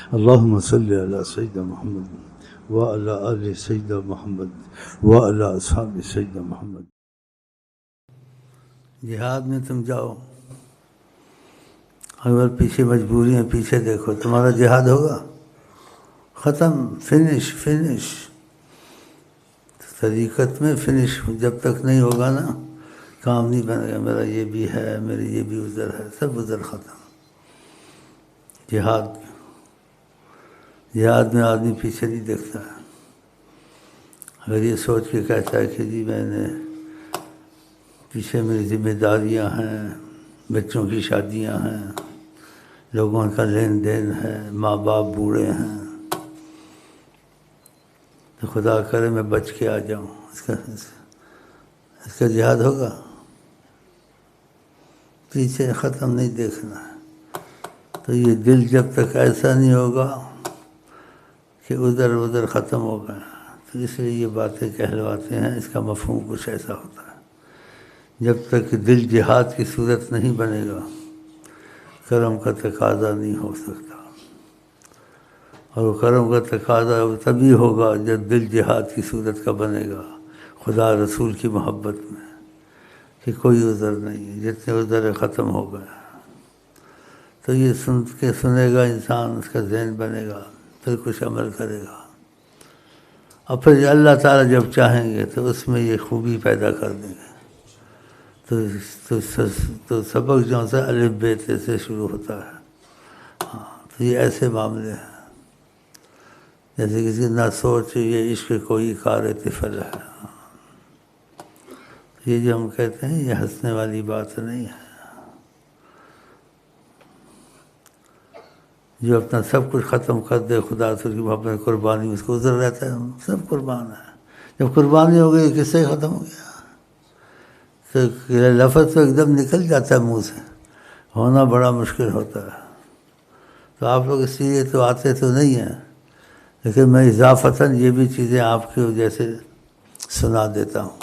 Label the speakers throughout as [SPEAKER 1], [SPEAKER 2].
[SPEAKER 1] اللہم صلی علی سیدنا محمد وعلی آل سیدنا محمد وعلی اصحاب سیدنا محمد۔ جہاد میں تم جاؤ، اگر پیچھے مجبوری ہیں پیچھے دیکھو، تمہارا جہاد ہوگا ختم، فنش۔ طریقت میں فنش جب تک نہیں ہوگا نا کام نہیں بنے گا۔ میرا یہ بھی ہے، میری یہ بھی عذر ہے، سب عذر ختم۔ جہاد میں آدمی پیچھے نہیں دیکھتا ہے۔ اگر یہ سوچ کے کہتا ہے کہ جی میں نے پیچھے میری ذمہ داریاں ہیں، بچوں کی شادیاں ہیں، لوگوں کا لین دین ہے، ماں باپ بوڑھے ہیں، تو خدا کرے میں بچ کے آ جاؤں، اس کا جہاد ہوگا؟ پیچھے ختم نہیں دیکھنا ہے۔ تو یہ دل جب تک ایسا نہیں ہوگا کہ ادھر ختم ہو گیا، تو اس لیے یہ باتیں کہلواتے ہیں، اس کا مفہوم کچھ ایسا ہوتا ہے۔ جب تک دل جہاد کی صورت نہیں بنے گا، کرم کا تقاضا نہیں ہو سکتا، اور وہ کرم کا تقاضا تبھی ہوگا جب دل جہاد کی صورت کا بنے گا، خدا رسول کی محبت میں، کہ کوئی عذر نہیں ہے، جتنے عذر ختم ہو گئے۔ تو یہ سن کے سنے گا انسان، اس کا ذہن بنے گا، پھر کچھ عمل کرے گا، اور پھر اللہ تعالیٰ جب چاہیں گے تو اس میں یہ خوبی پیدا کر دیں گے۔ تو سبق جو ہے الف ب ت سے شروع ہوتا ہے۔ ہاں، تو یہ ایسے معاملے ہیں جیسے کسی نہ سوچ یہ عشق کوئی کار طفل ہے۔ یہ جو ہم کہتے ہیں یہ ہنسنے والی بات نہیں ہے۔ جو اپنا سب کچھ ختم کر دے خدا سے کی محبت قربانی، اس کو عذر رہتا ہے، سب قربان ہے۔ جب قربانی ہو گئی کس سے ختم ہو گیا؟ تو لفظ تو ایک دم نکل جاتا ہے منہ سے، ہونا بڑا مشکل ہوتا ہے۔ تو آپ لوگ اس لیے تو آتے تو نہیں ہیں، لیکن میں اضافتاً یہ بھی چیزیں آپ کی وجہ سے سنا دیتا ہوں۔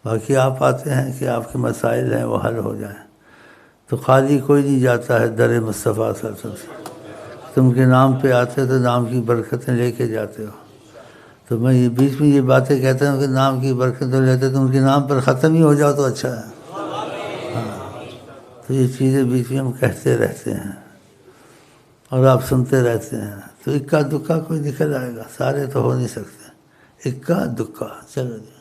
[SPEAKER 1] باقی آپ آتے ہیں کہ آپ کے مسائل ہیں وہ حل ہو جائیں، تو خالی کوئی نہیں جاتا ہے در مصطفیٰ صلی اللہ علیہ وسلم سے۔ تم کے نام پہ آتے تو نام کی برکتیں لے کے جاتے ہو۔ تو میں یہ بیچ میں یہ باتیں کہتا ہوں کہ نام کی برکتیں لیتے تو ان کے نام پر ختم ہی ہو جاؤ تو اچھا ہے۔ ہاں، تو یہ چیزیں بیچ میں ہم کہتے رہتے ہیں اور آپ سنتے رہتے ہیں، تو اکا دکا کوئی نکل آئے گا، سارے تو ہو نہیں سکتے، اکا دکا، چلو جی۔